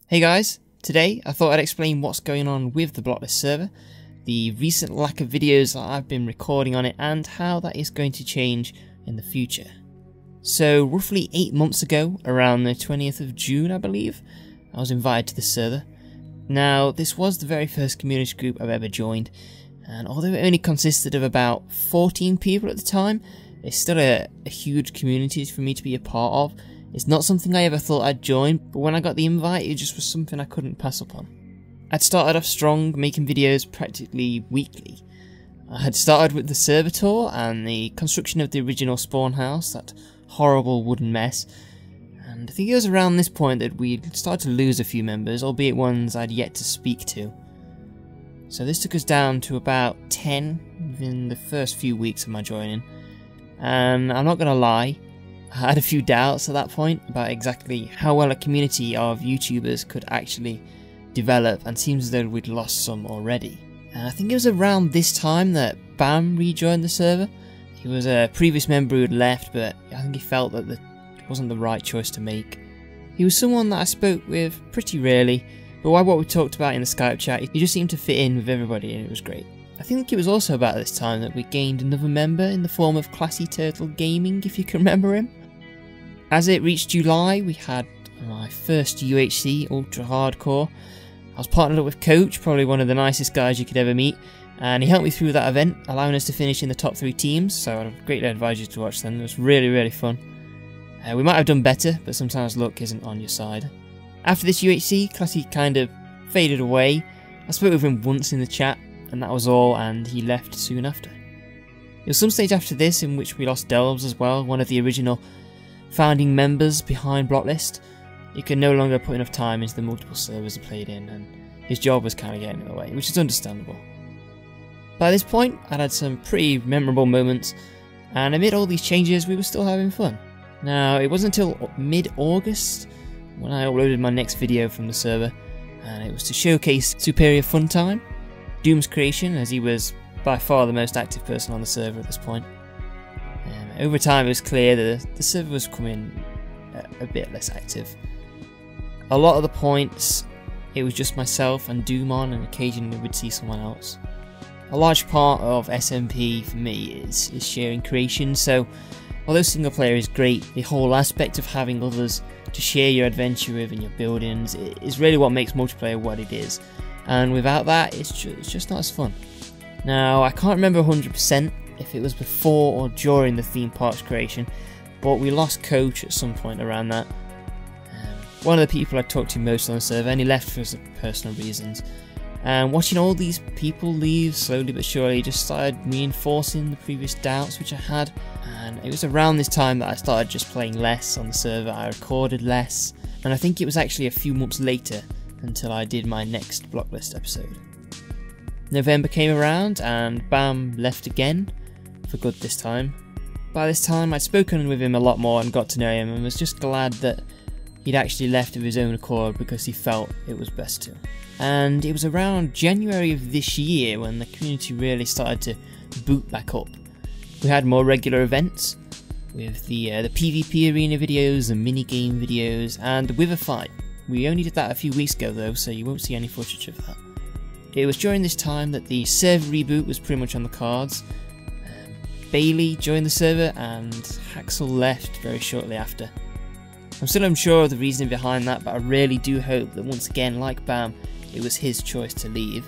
Hey guys, today I thought I'd explain what's going on with the BlockLIST server, the recent lack of videos that I've been recording on it, and how that is going to change in the future. So roughly 8 months ago, around the 20th of June I believe, I was invited to the server. Now this was the very first community group I've ever joined, and although it only consisted of about 14 people at the time, it's still a huge community for me to be a part of. It's not something I ever thought I'd join, but when I got the invite, it just was something I couldn't pass up on. I'd started off strong, making videos practically weekly. I had started with the server tour and the construction of the original spawn house, that horrible wooden mess, and I think it was around this point that we'd started to lose a few members, albeit ones I'd yet to speak to. So this took us down to about 10 within the first few weeks of my joining, and I'm not gonna lie, I had a few doubts at that point about exactly how well a community of YouTubers could actually develop, and seems as though we'd lost some already. And I think it was around this time that Bam rejoined the server. He was a previous member who had left, but I think he felt that it wasn't the right choice to make. He was someone that I spoke with pretty rarely, but by what we talked about in the Skype chat, he just seemed to fit in with everybody and it was great. I think it was also about this time that we gained another member in the form of Classy Turtle Gaming, if you can remember him. As it reached July, we had my first UHC Ultra Hardcore. I was partnered up with Coach, probably one of the nicest guys you could ever meet, and he helped me through that event, allowing us to finish in the top 3 teams, so I'd greatly advise you to watch them. It was really fun. We might have done better, but sometimes luck isn't on your side. After this UHC, Classy kind of faded away. I spoke with him once in the chat, and that was all, and he left soon after. There was some stage after this in which we lost Delves as well, one of the original founding members behind BlockLIST. He could no longer put enough time into the multiple servers he played in, and his job was kind of getting in the way, which is understandable. By this point, I'd had some pretty memorable moments, and amid all these changes, we were still having fun. Now, it wasn't until mid-August when I uploaded my next video from the server, and it was to showcase Superior Funtime, Doom's creation, as he was by far the most active person on the server at this point. Over time it was clear that the server was becoming a bit less active. A lot of the points it was just myself and Doom on, and occasionally we'd see someone else. A large part of SMP for me is sharing creation, so although single player is great, the whole aspect of having others to share your adventure with and your buildings is really what makes multiplayer what it is, and without that it's just not as fun. Now I can't remember 100% if it was before or during the theme park's creation, but we lost Coach at some point around that. One of the people I talked to most on the server, and he left for personal reasons. And watching all these people leave slowly but surely just started reinforcing the previous doubts which I had, and it was around this time that I started just playing less on the server. I recorded less, and I think it was actually a few months later until I did my next BlockLIST episode. November came around and Bam left again, for good this time. By this time I'd spoken with him a lot more and got to know him, and was just glad that he'd actually left of his own accord because he felt it was best to. And it was around January of this year when the community really started to boot back up. We had more regular events with the PvP arena videos, the minigame videos, and the Wither fight. We only did that a few weeks ago though, so you won't see any footage of that. It was during this time that the server reboot was pretty much on the cards. Bailey joined the server and Haxel left very shortly after. I'm still unsure of the reasoning behind that, but I really do hope that once again, like Bam, it was his choice to leave.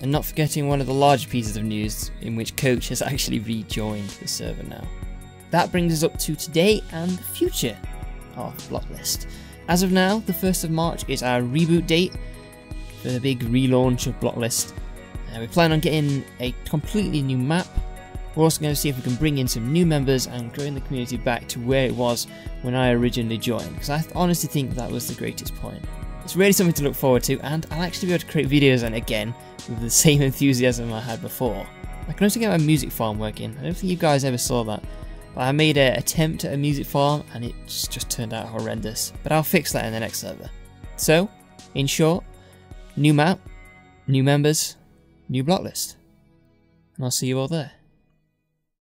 And not forgetting one of the larger pieces of news in which Coach has actually rejoined the server now. That brings us up to today and the future of BlockLIST. As of now, the 1st of March is our reboot date for the big relaunch of BlockLIST. We plan on getting a completely new map. We're also going to see if we can bring in some new members and growing the community back to where it was when I originally joined, because I honestly think that was the greatest point. It's really something to look forward to, and I'll actually be able to create videos on it again with the same enthusiasm I had before. I can also get my music farm working. I don't think you guys ever saw that, but I made an attempt at a music farm and it just turned out horrendous, but I'll fix that in the next server. So, in short, new map, new members, new BlockLIST, and I'll see you all there.